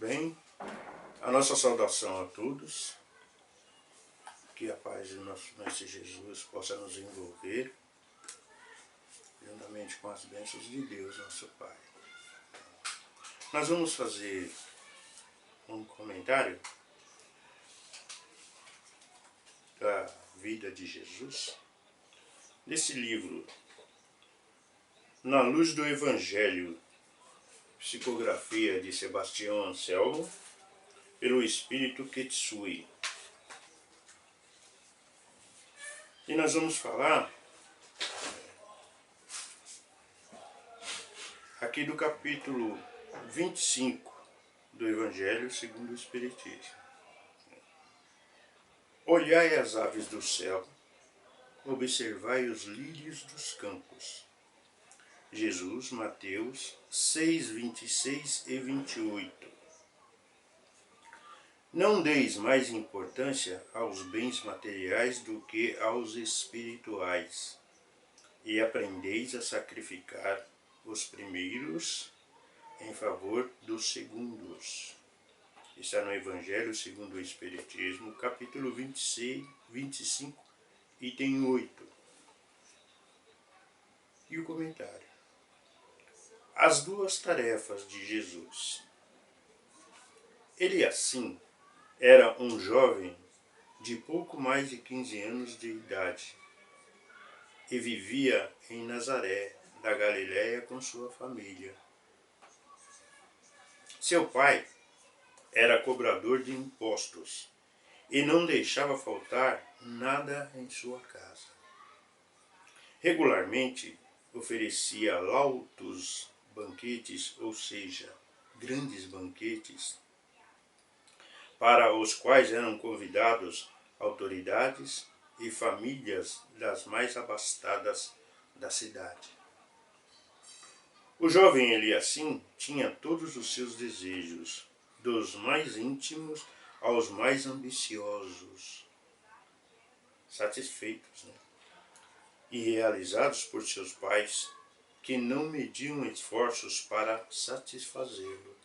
bem? A nossa saudação a todos. Que a paz do nosso Mestre Jesus possa nos envolver juntamente com as bênçãos de Deus, nosso Pai. Nós vamos fazer um comentário da vida de Jesus desse livro, Na Luz do Evangelho, psicografia de Sebastião Anselmo, pelo Espírito Ketsui. E nós vamos falar aqui do capítulo 25 do Evangelho segundo o Espiritismo. Olhai as aves do céu, observai os lírios dos campos. Jesus, Mateus 6, 26 e 28. Não deis mais importância aos bens materiais do que aos espirituais, e aprendeis a sacrificar os primeiros em favor dos segundos. Está no Evangelho segundo o Espiritismo, capítulo 26, 25, item 8. E o comentário. As duas tarefas de Jesus. Ele assim era um jovem de pouco mais de 15 anos de idade e vivia em Nazaré, da Galiléia, com sua família. Seu pai era cobrador de impostos e não deixava faltar nada em sua casa. Regularmente oferecia lautos banquetes, ou seja, grandes banquetes, para os quais eram convidados autoridades e famílias das mais abastadas da cidade. O jovem Eliassim tinha todos os seus desejos, dos mais íntimos aos mais ambiciosos, satisfeitos, e realizados por seus pais, que não mediam esforços para satisfazê-lo.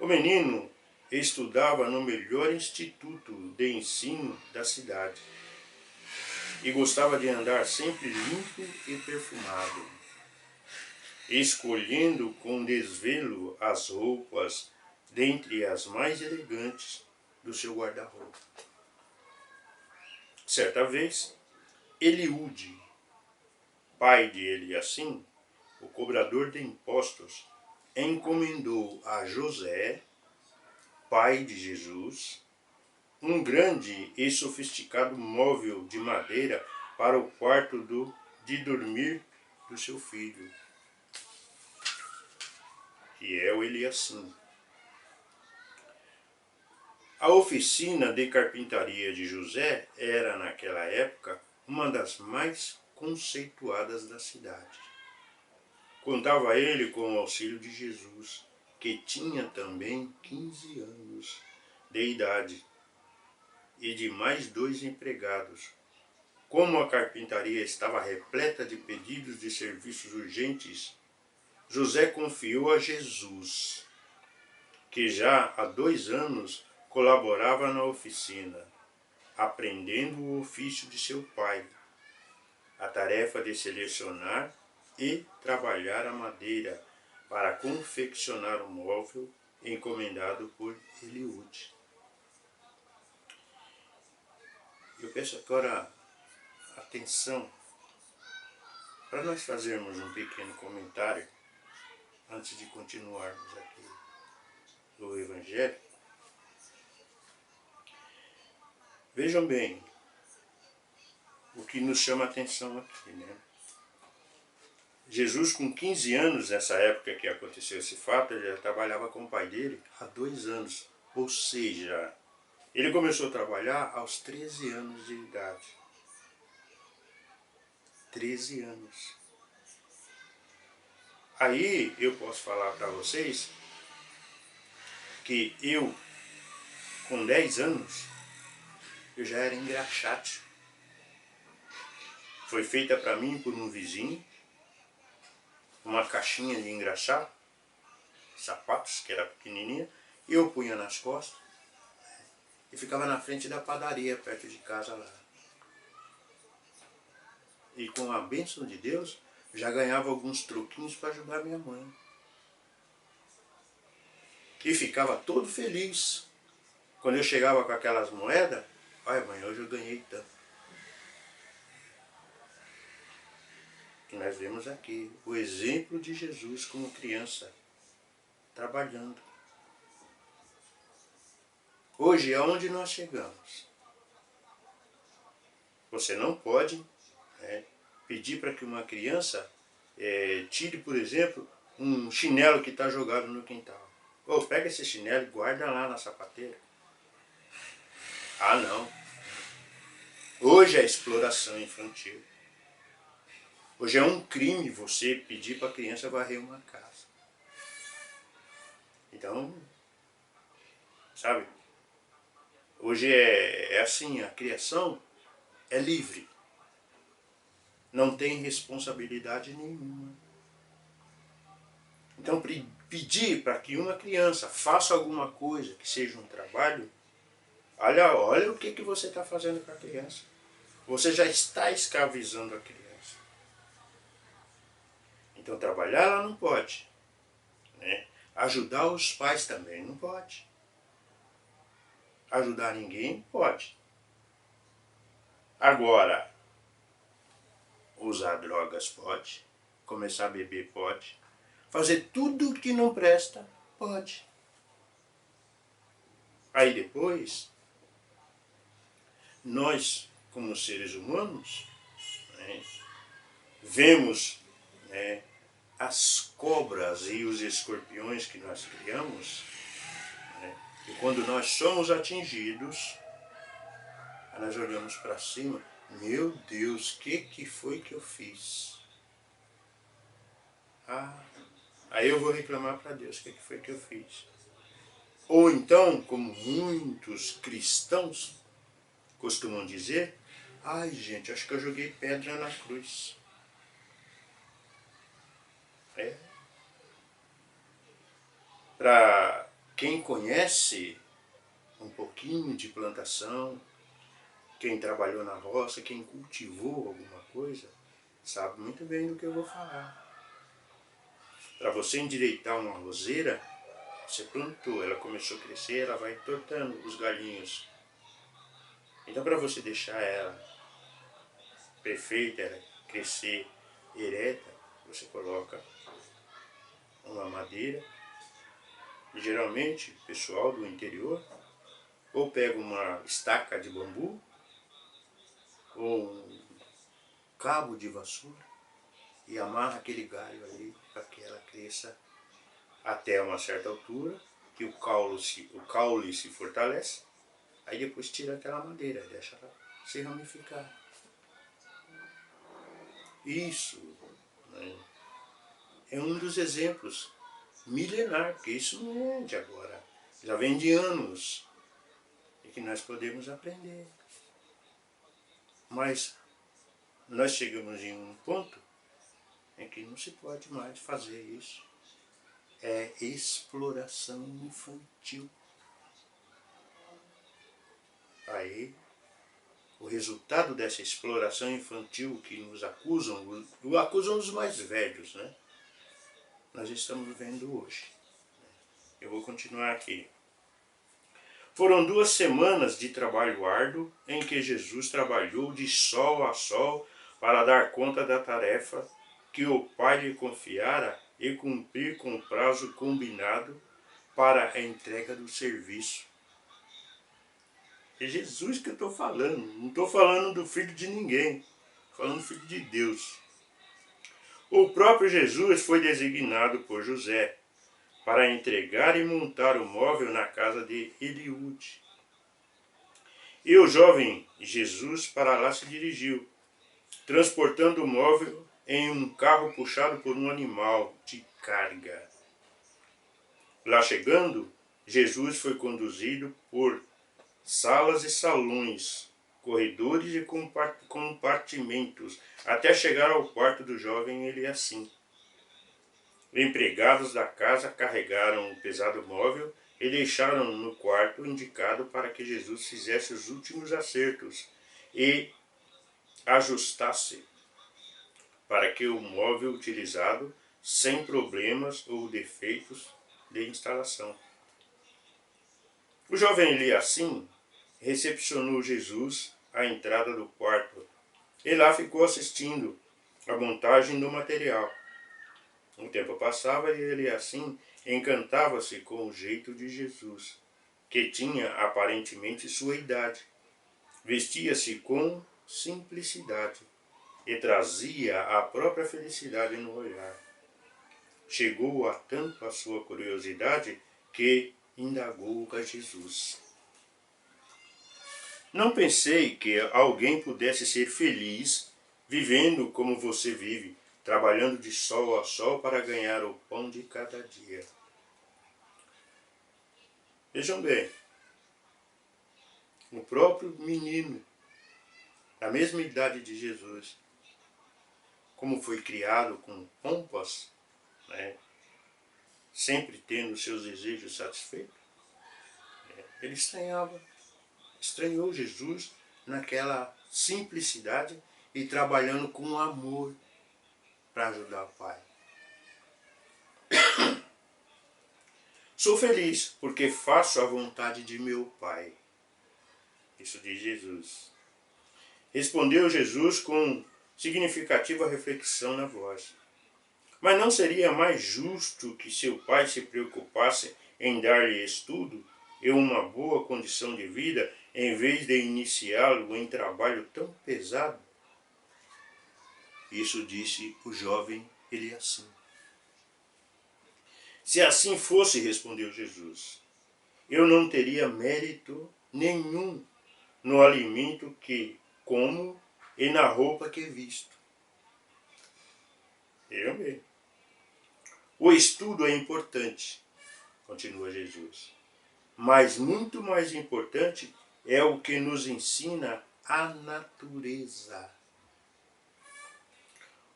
O menino estudava no melhor instituto de ensino da cidade e gostava de andar sempre limpo e perfumado, escolhendo com desvelo as roupas dentre as mais elegantes do seu guarda-roupa. Certa vez, Eliúde, pai de Eliassim, o cobrador de impostos, encomendou a José, pai de Jesus, um grande e sofisticado móvel de madeira para o quarto de dormir do seu filho, que é o Eliassim. A oficina de carpintaria de José era, naquela época, uma das mais conceituadas da cidade. Contava ele com o auxílio de Jesus, que tinha também 15 anos de idade, e de mais 2 empregados. Como a carpintaria estava repleta de pedidos de serviços urgentes, José confiou a Jesus, que já há 2 anos colaborava na oficina, aprendendo o ofício de seu pai, a tarefa de selecionar e trabalhar a madeira para confeccionar o móvel encomendado por Eliúde. Eu peço agora atenção para nós fazermos um pequeno comentário antes de continuarmos aqui no Evangelho. Vejam bem o que nos chama a atenção aqui, né? Jesus, com 15 anos, nessa época que aconteceu esse fato, ele já trabalhava com o pai dele há 2 anos. Ou seja, ele começou a trabalhar aos 13 anos de idade. 13 anos. Aí eu posso falar para vocês que eu, com 10 anos, eu já era engraxate. Foi feita para mim por um vizinho, uma caixinha de engraxar, sapatos, que era pequenininha, e eu punha nas costas e ficava na frente da padaria, perto de casa lá. E com a bênção de Deus, já ganhava alguns troquinhos para ajudar minha mãe. E ficava todo feliz. Quando eu chegava com aquelas moedas, olha mãe, hoje eu ganhei tanto. E nós vemos aqui o exemplo de Jesus como criança, trabalhando. Hoje, aonde nós chegamos? Você não pode pedir para que uma criança tire, por exemplo, um chinelo que está jogado no quintal. Ô, pega esse chinelo e guarda lá na sapateira. Ah, não. Hoje é exploração infantil. Hoje é um crime você pedir para a criança varrer uma casa. Então, sabe, hoje é assim, a criação é livre. Não tem responsabilidade nenhuma. Então, pedir para que uma criança faça alguma coisa, que seja um trabalho, olha o que você está fazendo com a criança. Você já está escravizando a criança. Então, trabalhar ela não pode. Né? Ajudar os pais também não pode. Ajudar ninguém pode. Agora, usar drogas pode. Começar a beber pode. Fazer tudo que não presta pode. Aí depois, nós, como seres humanos, vemos as cobras e os escorpiões que nós criamos, e quando nós somos atingidos, nós olhamos para cima, meu Deus, o que foi que eu fiz? Aí eu vou reclamar para Deus, o que foi que eu fiz? Ou então, como muitos cristãos costumam dizer, ai gente, acho que eu joguei pedra na cruz. Para quem conhece um pouquinho de plantação, quem trabalhou na roça, quem cultivou alguma coisa, sabe muito bem do que eu vou falar. Para você endireitar uma roseira, você plantou, ela começou a crescer, ela vai entortando os galhinhos. Então, para você deixar ela perfeita, ela crescer ereta, você coloca uma madeira. E geralmente, o pessoal do interior, ou pega uma estaca de bambu, ou um cabo de vassoura, e amarra aquele galho ali para que ela cresça até uma certa altura, que o caule se fortalece, aí depois tira aquela madeira, deixa ela se ramificar. Isso, né, é um dos exemplos milenar, porque isso não é de agora, já vem de anos, e que nós podemos aprender. Mas nós chegamos em um ponto em que não se pode mais fazer isso. É exploração infantil. Aí, o resultado dessa exploração infantil que nos acusam os mais velhos, né? Nós estamos vendo hoje. Eu vou continuar aqui. Foram 2 semanas de trabalho árduo em que Jesus trabalhou de sol a sol para dar conta da tarefa que o Pai lhe confiara e cumprir com o prazo combinado para a entrega do serviço. É Jesus que eu estou falando, não estou falando do filho de ninguém, estou falando do filho de Deus. O próprio Jesus foi designado por José para entregar e montar o móvel na casa de Eliúde. E o jovem Jesus para lá se dirigiu, transportando o móvel em um carro puxado por um animal de carga. Lá chegando, Jesus foi conduzido por salas e salões, corredores e compartimentos, até chegar ao quarto do jovem Eliassim. Empregados da casa carregaram o pesado móvel e deixaram no quarto indicado para que Jesus fizesse os últimos acertos e ajustasse para que o móvel utilizado sem problemas ou defeitos de instalação. O jovem Eliasim recepcionou Jesus à entrada do quarto e lá ficou assistindo à montagem do material. O tempo passava e Eliasim encantava-se com o jeito de Jesus, que tinha aparentemente sua idade. Vestia-se com simplicidade e trazia a própria felicidade no olhar. Chegou a tanto a sua curiosidade que indagou a Jesus: não pensei que alguém pudesse ser feliz vivendo como você vive, trabalhando de sol a sol para ganhar o pão de cada dia. Vejam bem, o próprio menino, da mesma idade de Jesus, como foi criado com pompas, né, sempre tendo seus desejos satisfeitos, ele estranhou Jesus naquela simplicidade e trabalhando com amor para ajudar o Pai. Sou feliz porque faço a vontade de meu Pai. Isso diz Jesus. Respondeu Jesus com significativa reflexão na voz. Mas não seria mais justo que seu pai se preocupasse em dar-lhe estudo e uma boa condição de vida, em vez de iniciá-lo em trabalho tão pesado? Isso disse o jovem Eliasim. Se assim fosse, respondeu Jesus, eu não teria mérito nenhum no alimento que como e na roupa que visto. Eu mesmo. O estudo é importante, continua Jesus, mas muito mais importante é o que nos ensina a natureza.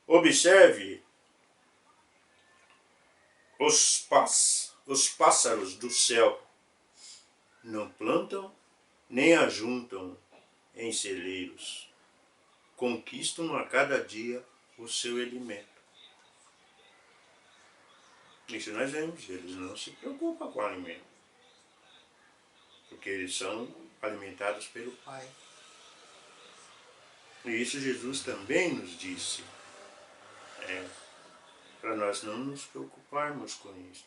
Observe os pássaros do céu. Não plantam nem ajuntam em celeiros. Conquistam a cada dia o seu alimento. Isso nós vemos, eles não se preocupam com o alimento, porque eles são alimentados pelo Pai. E isso Jesus também nos disse, para nós não nos preocuparmos com isso.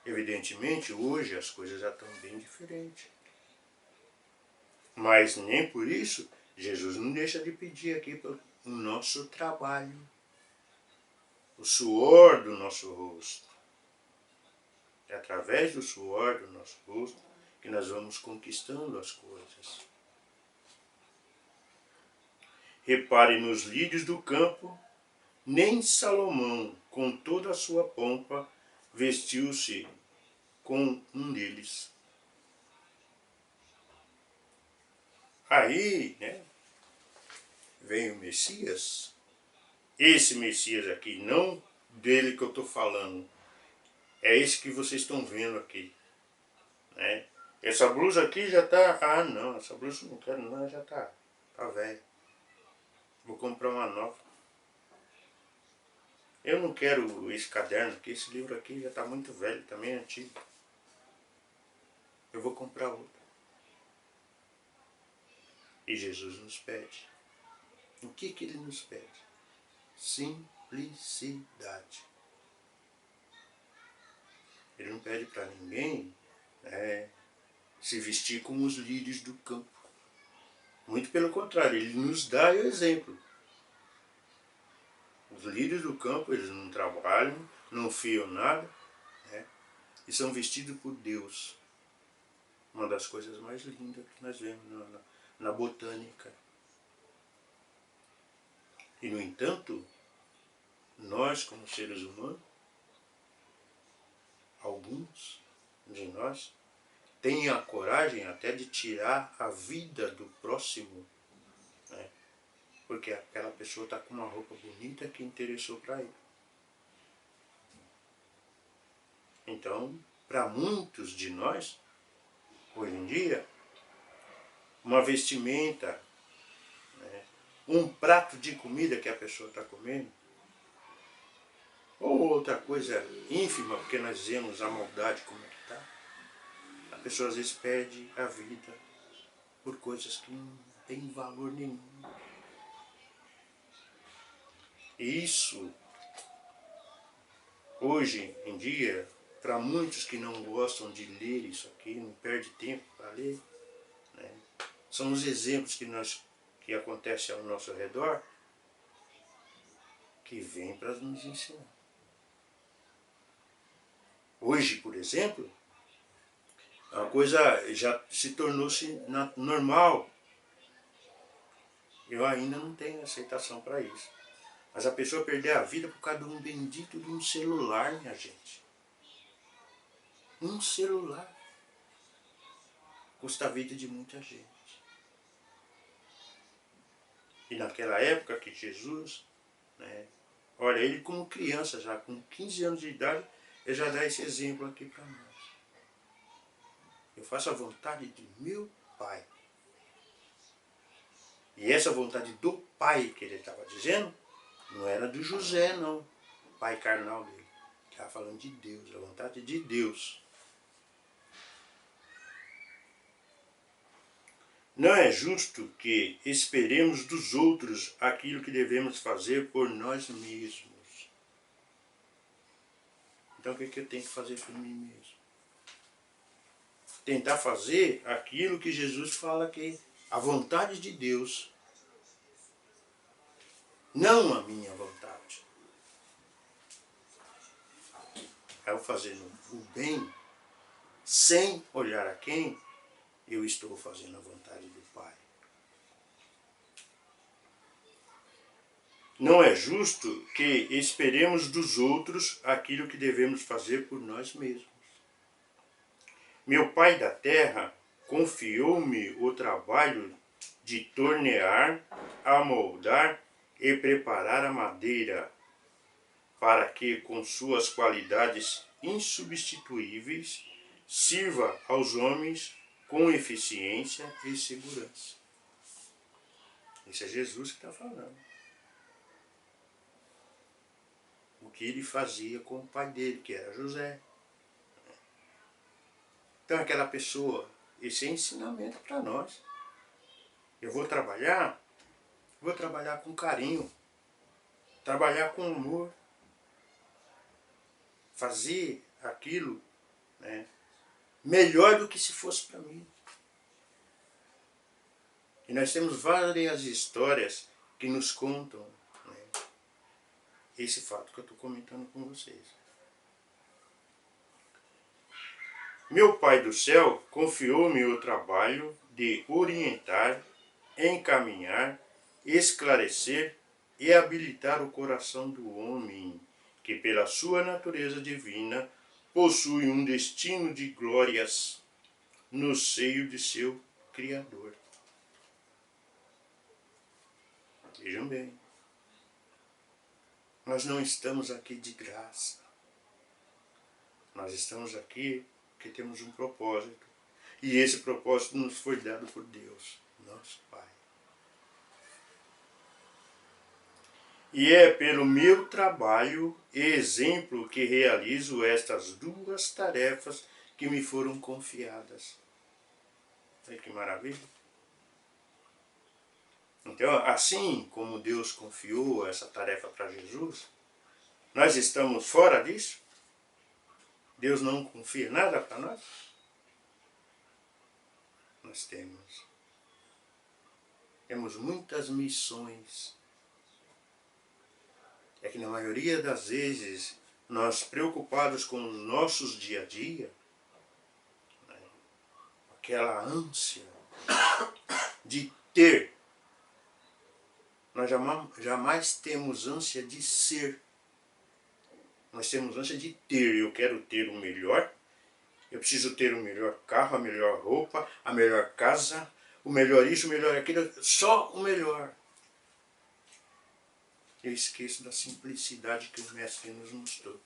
Evidentemente, hoje as coisas já estão bem diferentes. Mas nem por isso, Jesus não deixa de pedir aqui o nosso trabalho, o suor do nosso rosto. É através do suor do nosso rosto que nós vamos conquistando as coisas. Repare nos lírios do campo, nem Salomão, com toda a sua pompa, vestiu-se com um deles. Aí, né, vem o Messias. Esse Messias aqui, não dele que eu estou falando, é esse que vocês estão vendo aqui, né? Essa blusa aqui já está... Ah, não, essa blusa eu não quero não, já está velha. Vou comprar uma nova. Eu não quero esse caderno aqui, esse livro aqui já está muito velho, também é antigo. Eu vou comprar outro. E Jesus nos pede. O que ele nos pede? Simplicidade. Ele não pede para ninguém se vestir como os lírios do campo. Muito pelo contrário, ele nos dá o exemplo. Os lírios do campo, eles não trabalham, não fiam nada, né? E são vestidos por Deus. Uma das coisas mais lindas que nós vemos na botânica. E, no entanto, nós, como seres humanos, alguns de nós, têm a coragem até de tirar a vida do próximo, né? Porque aquela pessoa está com uma roupa bonita que interessou para ele. Então, para muitos de nós, hoje em dia, uma vestimenta, né, um prato de comida que a pessoa está comendo, ou outra coisa ínfima, porque nós vemos a maldade como é que está, a pessoa às vezes perde a vida por coisas que não têm valor nenhum. E isso, hoje em dia, para muitos que não gostam de ler isso aqui, não perde tempo para ler, né, são os exemplos que acontecem ao nosso redor, que vêm para nos ensinar. Hoje, por exemplo, a coisa já se tornou-se normal. Eu ainda não tenho aceitação para isso. Mas a pessoa perder a vida por causa de um bendito de um celular, minha gente. Um celular custa a vida de muita gente. E naquela época que Jesus, né, olha, ele como criança já, com 15 anos de idade, ele já dá esse exemplo aqui para nós. Eu faço a vontade de meu Pai. E essa vontade do Pai que ele estava dizendo, não era do José, não. O pai carnal dele. Ele estava falando de Deus, a vontade de Deus. Não é justo que esperemos dos outros aquilo que devemos fazer por nós mesmos. Então o que eu tenho que fazer por mim mesmo? Tentar fazer aquilo que Jesus fala que a vontade de Deus, não a minha vontade. É eu fazendo o bem, sem olhar a quem, eu estou fazendo a vontade do Pai. Não é justo que esperemos dos outros aquilo que devemos fazer por nós mesmos. Meu Pai da terra confiou-me o trabalho de tornear, amoldar e preparar a madeira, para que, com suas qualidades insubstituíveis, sirva aos homens com eficiência e segurança. Isso é Jesus que está falando. O que ele fazia com o pai dele, que era José. Então aquela pessoa, esse é ensinamento para nós. Eu vou trabalhar com carinho, trabalhar com amor, fazer aquilo, né, melhor do que se fosse para mim. E nós temos várias histórias que nos contam, né, esse fato que eu estou comentando com vocês. Meu Pai do céu confiou-me o trabalho de orientar, encaminhar, esclarecer e habilitar o coração do homem, que pela sua natureza divina possui um destino de glórias no seio de seu Criador. Vejam bem, nós não estamos aqui de graça. Nós estamos aqui porque temos um propósito. E esse propósito nos foi dado por Deus, nosso Pai. E é pelo meu trabalho e exemplo que realizo estas duas tarefas que me foram confiadas. Olha que maravilha! Então, assim como Deus confiou essa tarefa para Jesus, nós estamos fora disso? Deus não confia nada para nós? Nós temos muitas missões. É que na maioria das vezes, nós preocupados com os nossos dia a dia, né, aquela ânsia de ter, nós jamais temos ânsia de ser. Nós temos ânsia de ter. Eu quero ter o melhor, eu preciso ter o melhor carro, a melhor roupa, a melhor casa, o melhor isso, o melhor aquilo, só o melhor. Eu esqueço da simplicidade que o Mestre nos mostrou.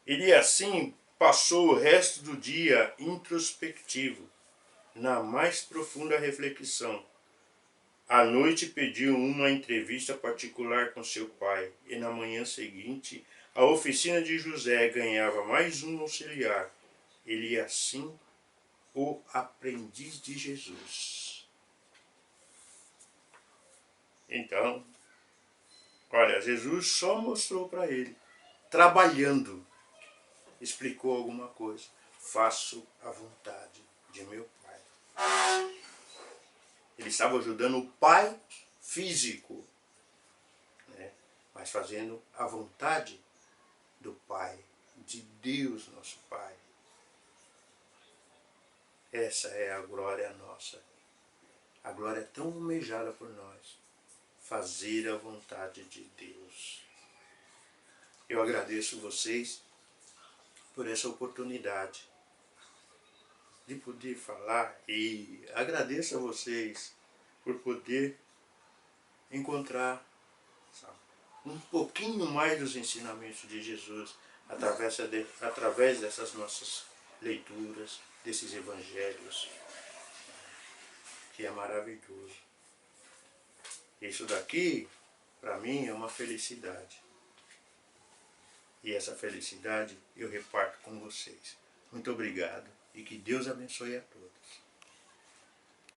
Ele assim passou o resto do dia introspectivo, na mais profunda reflexão. À noite pediu uma entrevista particular com seu pai, e na manhã seguinte a oficina de José ganhava mais um auxiliar. Ele é assim o aprendiz de Jesus. Então, olha, Jesus só mostrou para ele, trabalhando, explicou alguma coisa. Faço a vontade de meu Pai. Ele estava ajudando o Pai físico, né? Mas fazendo a vontade do Pai, de Deus nosso Pai. Essa é a glória nossa. A glória é tão almejada por nós. Fazer a vontade de Deus. Eu agradeço vocês por essa oportunidade de poder falar, e agradeço a vocês por poder encontrar, sabe, um pouquinho mais dos ensinamentos de Jesus através dessas nossas leituras, desses evangelhos, que é maravilhoso. Isso daqui, para mim, é uma felicidade. E essa felicidade eu reparto com vocês. Muito obrigado e que Deus abençoe a todos.